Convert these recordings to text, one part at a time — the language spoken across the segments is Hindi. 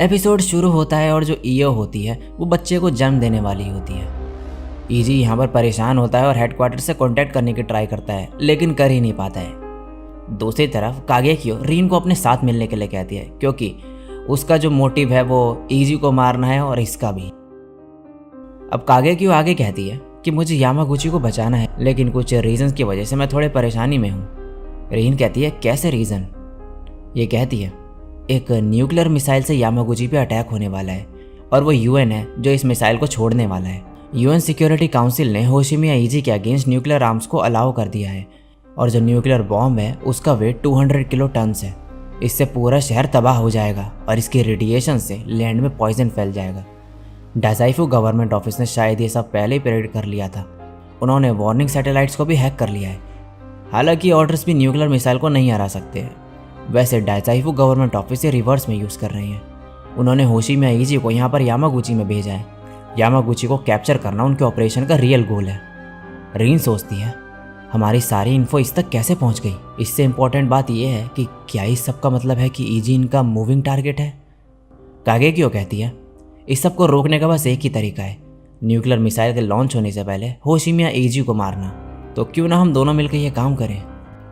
एपिसोड शुरू होता है और जो ईओ होती है वो बच्चे को जन्म देने वाली होती है। ईजी यहाँ पर परेशान होता है और हेडक्वार्टर से कांटेक्ट करने की ट्राई करता है लेकिन कर ही नहीं पाता है। दूसरी तरफ कागेक्यो रीन को अपने साथ मिलने के लिए कहती है क्योंकि उसका जो मोटिव है वो ईजी को मारना है और इसका भी। अब कागेक्यो आगे कहती है कि मुझे यामागुची को बचाना है लेकिन कुछ रीजंस की वजह से मैं थोड़े परेशानी में हूँ। रीन कहती है कैसे रीजन? ये कहती है एक न्यूक्लियर मिसाइल से यामागुची पे अटैक होने वाला है और वो यूएन है जो इस मिसाइल को छोड़ने वाला है। यूएन सिक्योरिटी काउंसिल ने होशिमिया ईजी के अगेंस्ट न्यूक्लियर आर्म्स को अलाउ कर दिया है और जो न्यूक्लियर बॉम्ब है उसका वेट 200 किलो टन है। इससे पूरा शहर तबाह हो जाएगा और इसके रेडिएशन से लैंड में पॉइजन फैल जाएगा। डाजाइफू गवर्नमेंट ऑफिस ने शायद ये सब पहले ही प्रेडिक्ट कर लिया था। उन्होंने वार्निंग सैटेलाइट्स को भी हैक कर लिया है। हालांकि ऑर्डर्स भी न्यूक्लियर मिसाइल को नहीं हरा सकते हैं। वैसे डाजाइफू गवर्नमेंट ऑफिस ये रिवर्स में यूज़ कर रहे हैं। उन्होंने होशिमिया ईजी को यहाँ पर यामागुची में भेजा है। यामागुची को कैप्चर करना उनके ऑपरेशन का रियल गोल है। रीन सोचती है हमारी सारी इन्फो इस तक कैसे पहुँच गई। इससे इम्पोर्टेंट बात यह है कि क्या इस सब का मतलब है कि ईजी इनका मूविंग टारगेट है। कागेक्यो कहती है इस सब को रोकने का बस एक ही तरीका है, न्यूक्लियर मिसाइल के लॉन्च होने से पहले होशिमिया ईजी को मारना। तो क्यों ना हम दोनों मिलकर ये काम करें।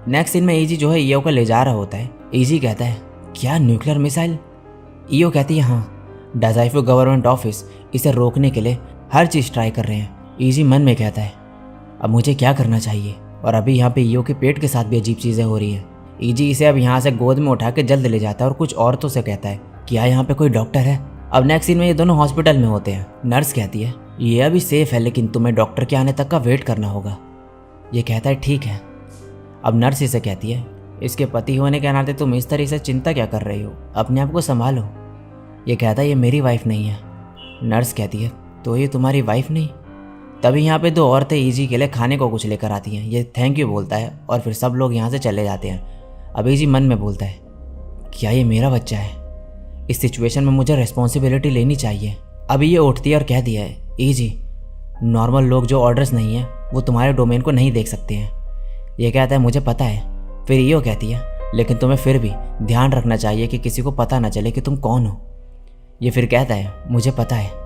नेक्स्ट सीन में ईजी जो है ईओ को ले जा रहा होता है। ईजी कहता है क्या न्यूक्लियर मिसाइल? ईओ कहती है हाँ, डाजाइफू गवर्नमेंट ऑफिस इसे रोकने के लिए हर चीज़ ट्राई कर रहे हैं। ईजी मन में कहता है अब मुझे क्या करना चाहिए। और अभी यहाँ पे ईओ के पेट के साथ भी अजीब चीज़ें हो रही है। ईजी इसे अब यहाँ से गोद में उठा के जल्द ले जाता है और कुछ औरतों से कहता है क्या यहाँ पे कोई डॉक्टर है। अब नेक्स्ट सीन में ये दोनों हॉस्पिटल में होते हैं। नर्स कहती है ये अभी सेफ है लेकिन तुम्हें डॉक्टर के आने तक का वेट करना होगा। ये कहता है ठीक है। अब नर्स इसे कहती है इसके पति होने के नाते तुम इस तरह से चिंता क्या कर रही हो, अपने आप को संभालो। ये कहता है ये मेरी वाइफ नहीं है। नर्स कहती है तो ये तुम्हारी वाइफ नहीं? तभी यहाँ पे दो औरतें ईजी के लिए खाने को कुछ लेकर आती हैं। ये थैंक यू बोलता है और फिर सब लोग यहाँ से चले जाते हैं। अब ईजी मन में बोलता है क्या ये मेरा बच्चा है? इस सिचुएशन में मुझे रिस्पॉन्सिबिलिटी लेनी चाहिए। अभी ये उठती है और कह दिया है ईजी नॉर्मल लोग जो ऑर्डर्स नहीं है वो तुम्हारे डोमेन को नहीं देख सकते हैं। ये कहता है मुझे पता है। फिर ईओ कहती है लेकिन तुम्हें फिर भी ध्यान रखना चाहिए कि किसी को पता ना चले कि तुम कौन हो। ये फिर कहता है मुझे पता है।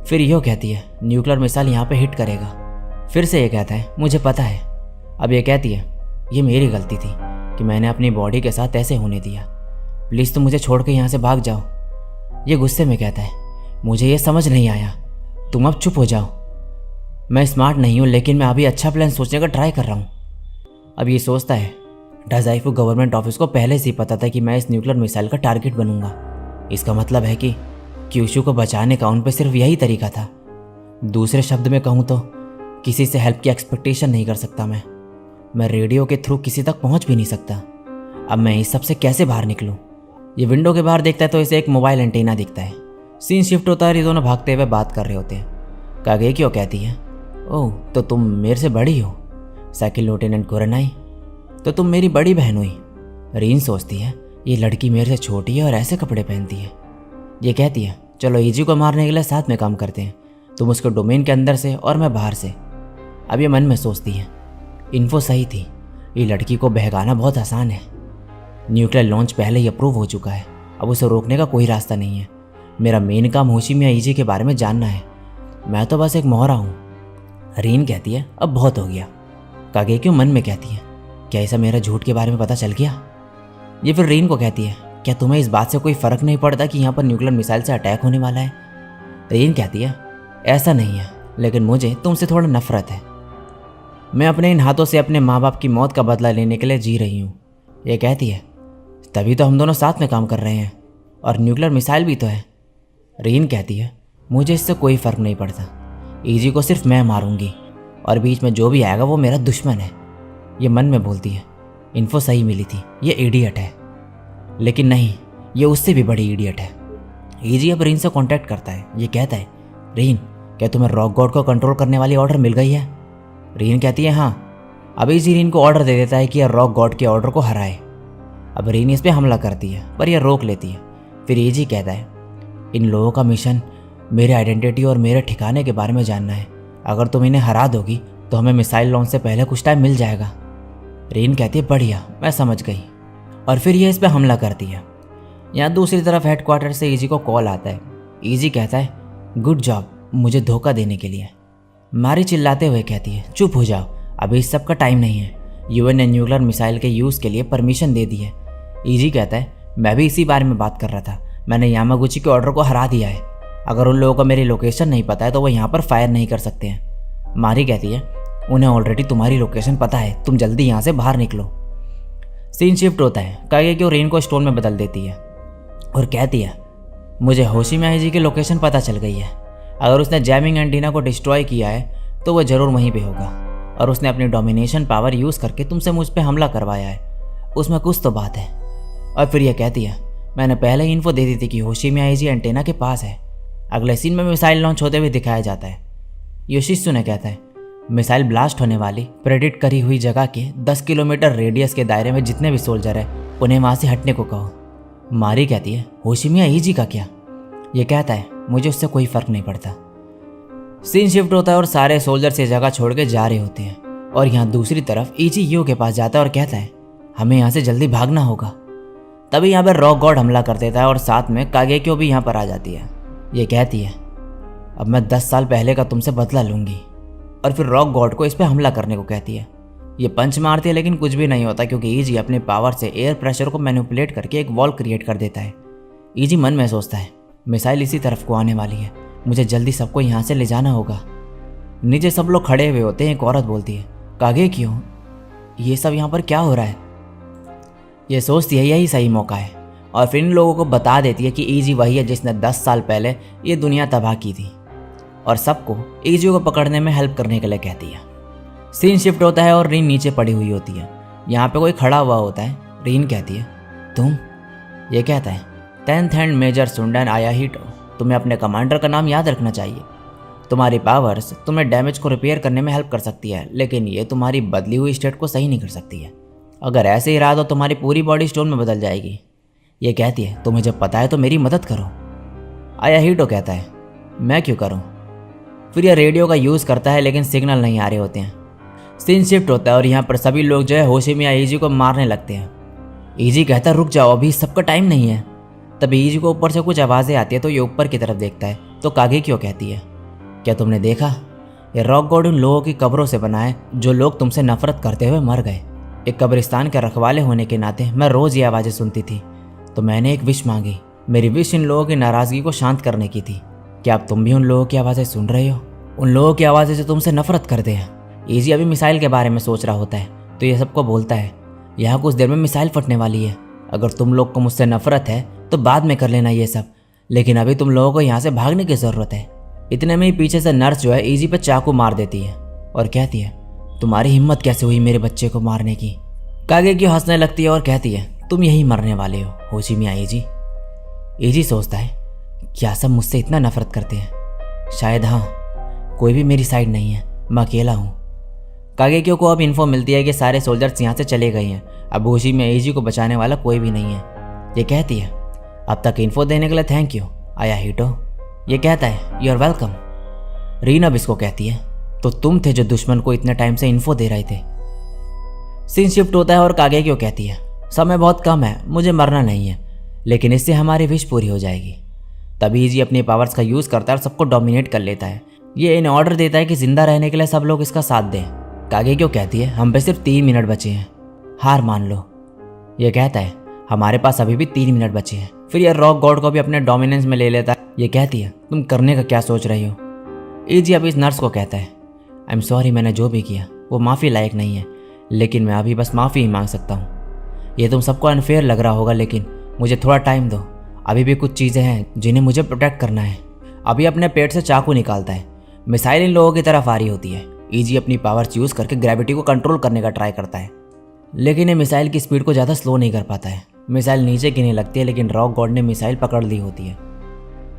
फिर ईओ कहती है न्यूक्लियर मिसाइल यहाँ पे हिट करेगा। फिर से ये कहता है मुझे पता है। अब ये कहती है ये मेरी गलती थी कि मैंने अपनी बॉडी के साथ ऐसे होने दिया। प्लीज़ तुम मुझे छोड़ के यहाँ से भाग जाओ। ये गुस्से में कहता है मुझे ये समझ नहीं आया, तुम अब चुप हो जाओ। मैं स्मार्ट नहीं हूँ लेकिन मैं अभी अच्छा प्लान सोचने का ट्राई कर रहा हूँ। अब ये सोचता है डाजाइफू गवर्नमेंट ऑफिस को पहले से ही पता था कि मैं इस न्यूक्लियर मिसाइल का टारगेट बनूंगा। इसका मतलब है कि क्यूशू को बचाने का उन पर सिर्फ यही तरीका था। दूसरे शब्द में कहूँ तो किसी से हेल्प की एक्सपेक्टेशन नहीं कर सकता मैं रेडियो के थ्रू किसी तक पहुँच भी नहीं सकता। अब मैं इस सब से कैसे बाहर निकलूँ। ये विंडो के बाहर देखता है तो इसे एक मोबाइल एंटीना दिखता है। सीन शिफ्ट होता है, ये दोनों भागते हुए बात कर रहे होते हैं। कागेक्यो कहती है ओह तो तुम मेरे से बड़ी हो। सेकंड लेफ्टिनेंट कुरनाई तो तुम मेरी बड़ी बहन हुई। रीन सोचती है ये लड़की मेरे से छोटी है और ऐसे कपड़े पहनती है। ये कहती है चलो ईजी को मारने के लिए साथ में काम करते हैं, तुम उसके डोमेन के अंदर से और मैं बाहर से। अब ये मन में सोचती है इन्फो सही थी, ये लड़की को बहकाना बहुत आसान है। न्यूक्लियर लॉन्च पहले ही अप्रूव हो चुका है, अब उसे रोकने का कोई रास्ता नहीं है। मेरा मेन काम होशिमिया ईजी के बारे में जानना है, मैं तो बस एक मोहरा हूँ। रीन कहती है अब बहुत हो गया। कागेक्यो मन में कहती है क्या ऐसा मेरा झूठ के बारे में पता चल गया। ये फिर रीन को कहती है क्या तुम्हें इस बात से कोई फ़र्क नहीं पड़ता कि यहाँ पर न्यूक्लियर मिसाइल से अटैक होने वाला है। रीन कहती है ऐसा नहीं है लेकिन मुझे तुमसे थोड़ा नफरत है। मैं अपने इन हाथों से अपने माँ बाप की मौत का बदला लेने के लिए जी रही हूँ। ये कहती है तभी तो हम दोनों साथ में काम कर रहे हैं और न्यूक्लियर मिसाइल भी तो है। रीन कहती है मुझे इससे कोई फ़र्क नहीं पड़ता, ईजी को सिर्फ मैं मारूंगी और बीच में जो भी आएगा वो मेरा दुश्मन है। ये मन में बोलती है इन्फो सही मिली थी, ये इडियट है। लेकिन नहीं, ये उससे भी बड़ी इडियट है। ईजी अब रीन से कांटेक्ट करता है। ये कहता है रीन क्या तुम्हें रॉक गॉड को कंट्रोल करने वाली ऑर्डर मिल गई है। रीन कहती है हाँ। अब ईजी रीन को ऑर्डर दे देता है कि यह रॉक गॉड के ऑर्डर को हराए। अब रीन इस पर हमला करती है पर यह रोक लेती है। फिर ईजी कहता है इन लोगों का मिशन मेरे आइडेंटिटी और मेरे ठिकाने के बारे में जानना है। अगर तुम इन्हें हरा दोगी तो हमें मिसाइल लॉन्च से पहले कुछ टाइम मिल जाएगा। रीन कहती है बढ़िया, मैं समझ गई। और फिर यह इस पर हमला करती है। यहाँ दूसरी तरफ हेडक्वार्टर से ईजी को कॉल आता है। ईजी कहता है गुड जॉब मुझे धोखा देने के लिए। मारी चिल्लाते हुए कहती है चुप हो जाओ, अभी इस सब का टाइम नहीं है। यूएन ने न्यूक्लियर मिसाइल के यूज़ के लिए परमिशन दे दी है। ईजी कहता है मैं भी इसी बारे में बात कर रहा था, मैंने यामागुची के ऑर्डर को हरा दिया है। अगर उन लोगों को मेरी लोकेशन नहीं पता है तो वो यहाँ पर फायर नहीं कर सकते हैं। मारी कहती है उन्हें ऑलरेडी तुम्हारी लोकेशन पता है, तुम जल्दी यहाँ से बाहर निकलो। सीन शिफ्ट होता है। कागे क्यों रेन को स्टोन में बदल देती है और कहती है मुझे होशिमिया ईजी की लोकेशन पता चल गई है। अगर उसने जैमिंग एंटीना को डिस्ट्रॉय किया है तो वह ज़रूर वहीं पे होगा, और उसने अपनी डोमिनेशन पावर यूज़ करके तुमसे मुझ पे हमला करवाया है, उसमें कुछ तो बात है। और फिर यह कहती है मैंने पहले ही इन्फो दे दी थी कि होशिमिया ईजी एंटीना के पास है। अगले सीन में मिसाइल लॉन्च होते हुए दिखाया जाता है। योशित्सुने कहता है मिसाइल ब्लास्ट होने वाली प्रेडिक्ट करी हुई जगह के 10 किलोमीटर रेडियस के दायरे में जितने भी सोल्जर है उन्हें वहाँ से हटने को कहो। मारी कहती है होशिमिया ईजी का क्या? ये कहता है मुझे उससे कोई फर्क नहीं पड़ता। सीन शिफ्ट होता है और सारे सोल्जर्स ये जगह छोड़ के जा रहे होते हैं, और यहाँ दूसरी तरफ ईजी यो के पास जाता है और कहता है हमें यहाँ से जल्दी भागना होगा। तभी यहाँ पर रॉक गॉड हमला कर देता है और साथ में कागेक्यो भी यहाँ पर आ जाती है। ये कहती है अब मैं 10 साल पहले का तुमसे बदला लूंगी, और फिर रॉक गॉड को इस पर हमला करने को कहती है। ये पंच मारती है लेकिन कुछ भी नहीं होता क्योंकि ईजी अपने पावर से एयर प्रेशर को मैनिपुलेट करके एक वॉल क्रिएट कर देता है। ईजी मन में सोचता है मिसाइल इसी तरफ को आने वाली है, मुझे जल्दी सबको यहाँ से ले जाना होगा। नीचे सब लोग खड़े हुए होते हैं। एक औरत बोलती है कागेक्यो ये सब यहाँ पर क्या हो रहा है? ये सोचती है यही सही मौका है, और फिर इन लोगों को बता देती है कि ईजी वही है जिसने 10 साल पहले ये दुनिया तबाह की थी, और सबको ईजी को पकड़ने में हेल्प करने के लिए कहती है। सीन शिफ्ट होता है और रीन नीचे पड़ी हुई होती है। यहाँ पे कोई खड़ा हुआ होता है। रीन कहती है तुम? ये कहता है 10th हैंड मेजर सुंडन आयाहिटो, तुम्हें अपने कमांडर का नाम याद रखना चाहिए। तुम्हारी पावर्स तुम्हें डैमेज को रिपेयर करने में हेल्प कर सकती है, लेकिन ये तुम्हारी बदली हुई स्टेट को सही नहीं कर सकती है। अगर ऐसे ही रहा तो तुम्हारी पूरी बॉडी स्टोन में बदल जाएगी। ये कहती है तुम्हें जब पता है तो मेरी मदद करो। आयाहिटो कहता है मैं क्यों करूं? फिर यह रेडियो का यूज़ करता है लेकिन सिग्नल नहीं आ रहे होते हैं। सीन शिफ्ट होता है और यहाँ पर सभी लोग जो है होशिमिया ईजी को मारने लगते हैं। ईजी कहता है रुक जाओ, अभी सबका टाइम नहीं है। तभी ईजी को ऊपर से कुछ आवाज़ें आती है तो ये ऊपर की तरफ देखता है तो कागेक्यो कहती है क्या तुमने देखा? ये रॉक गॉड उन लोगों की कब्रों से बना है जो लोग तुमसे नफरत करते हुए मर गए। एक कब्रिस्तान के रखवाले होने के नाते मैं रोज़ ये आवाज़ें सुनती थी, तो मैंने एक विश मांगी। मेरी विश इन लोगों की नाराज़गी को शांत करने की थी। क्या अब तुम भी उन लोगों की आवाज़ें सुन रहे हो? उन लोगों की आवाज़ें जो तुमसे नफरत करते हैं। ईजी अभी मिसाइल के बारे में सोच रहा होता है तो ये सबको बोलता है यहाँ कुछ देर में मिसाइल फटने वाली है। अगर तुम लोग को मुझसे नफरत है तो बाद में कर लेना ये सब, लेकिन अभी तुम लोगों को यहाँ से भागने की ज़रूरत है। इतने में ही पीछे से नर्स जो है ईजी पे चाकू मार देती है और कहती है तुम्हारी हिम्मत कैसे हुई मेरे बच्चे को मारने की? कागेक्यो हंसने लगती है और कहती है तुम यही मरने वाले हो होशिमिया ईजी। ईजी सोचता है क्या सब मुझसे इतना नफरत करते हैं? शायद हाँ, कोई भी मेरी साइड नहीं है, मैं अकेला हूँ। कागेक्यो को अब इन्फो मिलती है कि सारे सोल्जर्स यहाँ से चले गए हैं, अब होशिमिया ईजी को बचाने वाला कोई भी नहीं है। ये कहती है अब तक इन्फो देने के लिए थैंक यू आयाहिटो। ये कहता है यू आर वेलकम। रीन अब इसको कहती है तो तुम थे जो दुश्मन को इतने टाइम से इन्फो दे रहे थे। सीन शिफ्ट होता है और कागेक्यो कहती है समय बहुत कम है, मुझे मरना नहीं है, लेकिन इससे हमारी विश पूरी हो जाएगी। तभी ईजी अपनी पावर्स का यूज़ करता है और सबको डोमिनेट कर लेता है। ये इन ऑर्डर देता है कि जिंदा रहने के लिए सब लोग इसका साथ दें। कागेक्यो कहती है हम पे सिर्फ 3 मिनट बचे हैं, हार मान लो। ये कहता है हमारे पास अभी भी 3 मिनट बचे हैं। फिर यह रॉक गॉड को भी अपने डोमिनेंस में ले लेता है। ये कहती है तुम करने का क्या सोच रही हो? ईजी अभी इस नर्स को कहता है आई एम सॉरी, मैंने जो भी किया वो माफ़ी लायक नहीं है, लेकिन मैं अभी बस माफ़ी ही मांग सकता हूँ। ये तुम सबको अनफेयर लग रहा होगा, लेकिन मुझे थोड़ा टाइम दो, अभी भी कुछ चीज़ें हैं जिन्हें मुझे प्रोटेक्ट करना है। अभी अपने पेट से चाकू निकालता है। मिसाइल इन लोगों की तरफ आ रही होती है। ईजी अपनी पावर्स यूज़ करके ग्रेविटी को कंट्रोल करने का ट्राई करता है, लेकिन ये मिसाइल की स्पीड को ज़्यादा स्लो नहीं कर पाता है। मिसाइल नीचे गिरने लगती है, लेकिन रॉक गॉड ने मिसाइल पकड़ ली होती है।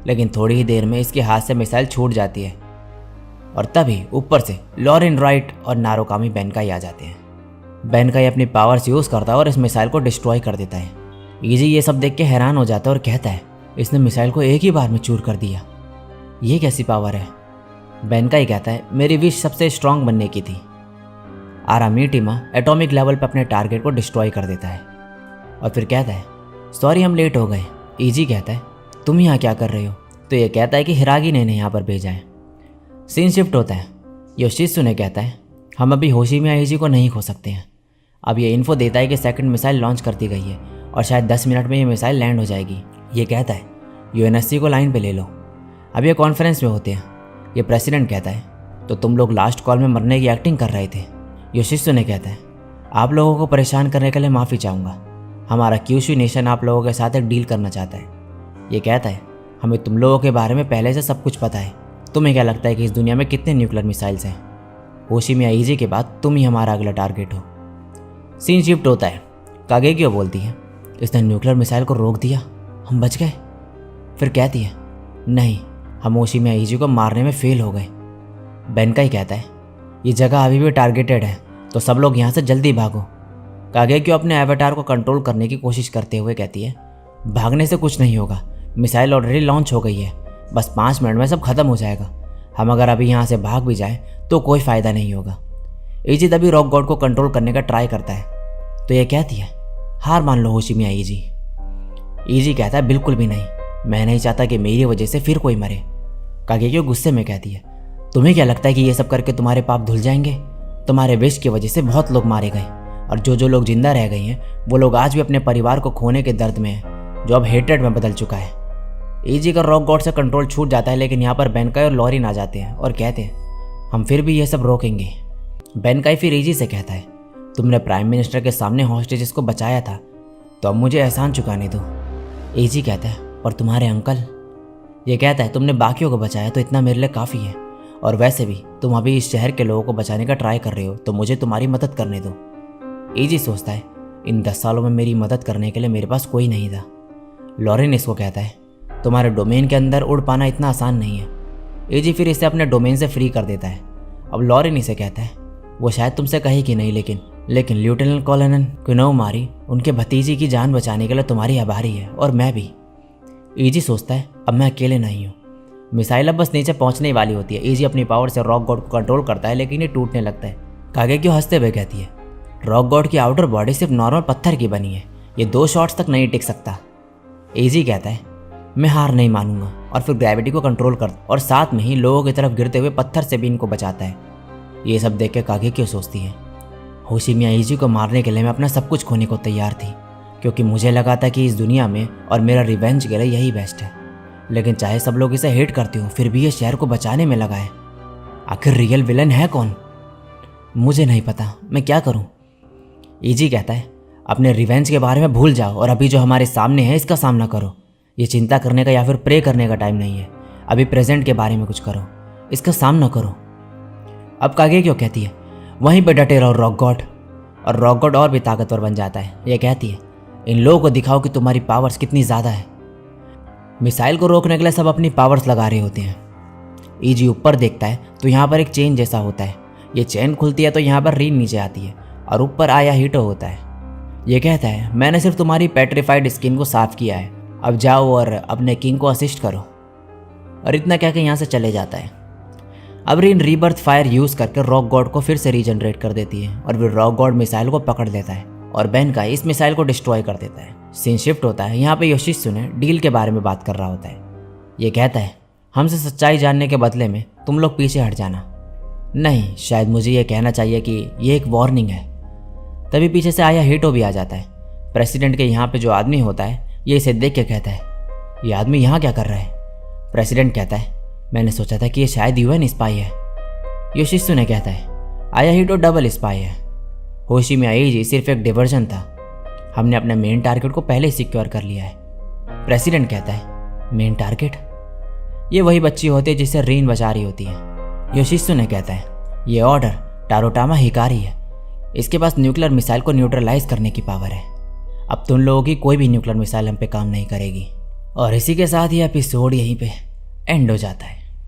लेकिन थोड़ी ही देर में इसके हाथ से मिसाइल छूट जाती है, और तभी ऊपर से लॉरेन राइट और नारोकामी बेनकाई आ जाते हैं। बेनकाई अपनी पावर्स यूज़ करता है और इस मिसाइल को डिस्ट्रॉय कर देता है। ईजी ये सब देख के हैरान हो जाता है और कहता है इसने मिसाइल को एक ही बार में चूर कर दिया, ये कैसी पावर है? बेनकाई कहता है मेरी विश सबसे स्ट्रांग बनने की थी। आरामीटिमा एटॉमिक लेवल पर अपने टारगेट को डिस्ट्रॉय कर देता है और फिर कहता है सॉरी हम लेट हो गए, ईजी कहता है तुम यहाँ क्या कर रहे हो? तो ये कहता है कि हिरागी ने इन्हें यहाँ पर भेजा है। सीन शिफ्ट होता है। योशित्सु कहता है हम अभी होशिमिया ईजी को नहीं खो सकते हैं। अब ये इन्फो देता है कि सेकंड मिसाइल लॉन्च कर दी गई है और शायद 10 मिनट में ये मिसाइल लैंड हो जाएगी। ये कहता है यूएनएससी को लाइन पे ले लो। अब ये कॉन्फ्रेंस में होते हैं। ये प्रेसिडेंट कहता है तो तुम लोग लास्ट कॉल में मरने की एक्टिंग कर रहे थे। योशित्सु कहता है आप लोगों को परेशान करने के लिए माफ़ी चाहूँगा। हमारा क्यूशू नेशन आप लोगों के साथ एक डील करना चाहता है। ये कहता है हमें तुम लोगों के बारे में पहले से सब कुछ पता है। तुम्हें क्या लगता है कि इस दुनिया में कितने न्यूक्लियर मिसाइल्स हैं? होशिमिया ईजी के बाद तुम ही हमारा अगला टारगेट हो। सीन शिफ्ट होता है। कागेकियो बोलती है इसने न्यूक्लियर मिसाइल को रोक दिया, हम बच गए। फिर कहती है नहीं, हम होशिमिया ईजी को मारने में फेल हो गए। बेनकाई कहता है ये जगह अभी भी टारगेटेड है तो सब लोग यहाँ से जल्दी भागो। कागेकियो अपने एवेटार को कंट्रोल करने की कोशिश करते हुए कहती है भागने से कुछ नहीं होगा, मिसाइल ऑलरेडी लॉन्च हो गई है, बस 5 मिनट में सब खत्म हो जाएगा। हम अगर अभी यहाँ से भाग भी जाएं तो कोई फ़ायदा नहीं होगा। ईजी तभी रॉक गॉड को कंट्रोल करने का ट्राई करता है तो ये कहती है हार मान लो होशिमिया ईजी। ईजी कहता है बिल्कुल भी नहीं, मैं नहीं चाहता कि मेरी वजह से फिर कोई मरे। कागेकियो गुस्से में कहती है तुम्हें क्या लगता है कि ये सब करके तुम्हारे पाप धुल जाएंगे? तुम्हारे विश की वजह से बहुत लोग मारे गए और जो लोग जिंदा रह गए हैं वो लोग आज भी अपने परिवार को खोने के दर्द में हैं, जो अब हेट्रेड में बदल चुका है। ईजी का रॉक गॉड से कंट्रोल छूट जाता है, लेकिन यहाँ पर बेनकाई और लॉरिन आ जाते हैं और कहते हैं हम फिर भी ये सब रोकेंगे। बेनकाई फिर ईजी से कहता है तुमने प्राइम मिनिस्टर के सामने हॉस्टेजेस को बचाया था तो अब मुझे एहसान चुकाने दो। ईजी कहता है और तुम्हारे अंकल? ये कहता है तुमने बाकियों को बचाया तो इतना मेरे लिए काफ़ी है, और वैसे भी तुम अभी इस शहर के लोगों को बचाने का ट्राई कर रहे हो तो मुझे तुम्हारी मदद करने दो। ईजी सोचता है इन 10 सालों में मेरी मदद करने के लिए मेरे पास कोई नहीं था। लॉरिन इसको कहता है तुम्हारे डोमेन के अंदर उड़ पाना इतना आसान नहीं है। ईजी फिर इसे अपने डोमेन से फ्री कर देता है। अब लॉरिन इसे कहता है वो शायद तुमसे कही कि नहीं, लेकिन लेफ्टिनेंट कॉलोनल कुनोमारी उनके भतीजी की जान बचाने के लिए तुम्हारी आभारी है, और मैं भी। ईजी सोचता है अब मैं अकेले नहीं हूँ। मिसाइल अब बस नीचे पहुँचने वाली होती है। ईजी अपनी पावर से रॉक गॉड को कंट्रोल करता है, लेकिन ये टूटने लगता है। कागेकियो हंसते हुए कहती है रॉक गॉड की आउटर बॉडी सिर्फ नॉर्मल पत्थर की बनी है, ये 2 शॉट्स तक नहीं टिक सकता। ईजी कहता है मैं हार नहीं मानूंगा, और फिर ग्रेविटी को कंट्रोल करता और साथ में ही लोगों की तरफ गिरते हुए पत्थर से भी इनको बचाता है। ये सब देख के कागेकियो सोचती है होशिमिया ईजी को मारने के लिए मैं अपना सब कुछ खोने को तैयार थी, क्योंकि मुझे लगा था कि इस दुनिया में और मेरा रिवेंज के लिए यही बेस्ट है। लेकिन चाहे सब लोग इसे हेट करते हो फिर भी ये शहर को बचाने में लगा है। आखिर रियल विलन है कौन? मुझे नहीं पता, मैं क्या करूं? ईजी कहता है अपने रिवेंज के बारे में भूल जाओ और अभी जो हमारे सामने है इसका सामना करो। ये चिंता करने का या फिर प्रे करने का टाइम नहीं है, अभी प्रेजेंट के बारे में कुछ करो, इसका सामना करो। अब कागेकियो कहती है वहीं पे डटे रहो रॉक गॉड, और रॉक गॉड और भी ताकतवर बन जाता है। ये कहती है इन लोगों को दिखाओ कि तुम्हारी पावर्स कितनी ज़्यादा है। मिसाइल को रोकने के लिए सब अपनी पावर्स लगा रहे होते हैं। ईजी ऊपर देखता है तो यहाँ पर एक चेन जैसा होता है। ये चेन खुलती है तो यहाँ पर रीन नीचे आती है और ऊपर आया हीटो होता है। ये कहता है मैंने सिर्फ तुम्हारी पेट्रीफाइड स्किन को साफ किया है, अब जाओ और अपने किंग को असिस्ट करो। और इतना कहकर यहाँ से चले जाता है। अब रीन रीबर्थ फायर यूज़ करके रॉक गॉड को फिर से रीजनरेट कर देती है और फिर रॉक गॉड मिसाइल को पकड़ लेता है और बेनकाई इस मिसाइल को डिस्ट्रॉय कर देता है। सीन शिफ्ट होता है। यहाँ पे योशित्सु डील के बारे में बात कर रहा होता है। ये कहता है हमसे सच्चाई जानने के बदले में तुम लोग पीछे हट जाना। नहीं, शायद मुझे ये कहना चाहिए कि ये एक वार्निंग है। तभी पीछे से आया हीटो भी आ जाता है। प्रेसिडेंट के यहाँ पे जो आदमी होता है ये इसे देख के कहता है ये आदमी यहाँ क्या कर रहा है? प्रेसिडेंट कहता है मैंने सोचा था कि ये शायद यूएन स्पाई है। योशित्सु कहता है आया हीटो डबल स्पाई है। होशिमिया ईजी सिर्फ एक डिवर्जन था, हमने अपने मेन टारगेट को पहले ही सिक्योर कर लिया है। प्रेसिडेंट कहता है मेन टारगेट? ये वही बच्ची होती है जिसे रीन बचा रही होती है। योशित्सु कहता है ये ऑर्डर टारोटामा हिकारी है, इसके पास न्यूक्लियर मिसाइल को न्यूट्रलाइज करने की पावर है। अब तुम लोगों की कोई भी न्यूक्लियर मिसाइल हम पे काम नहीं करेगी। और इसी के साथ ये एपिसोड यहीं पे एंड हो जाता है।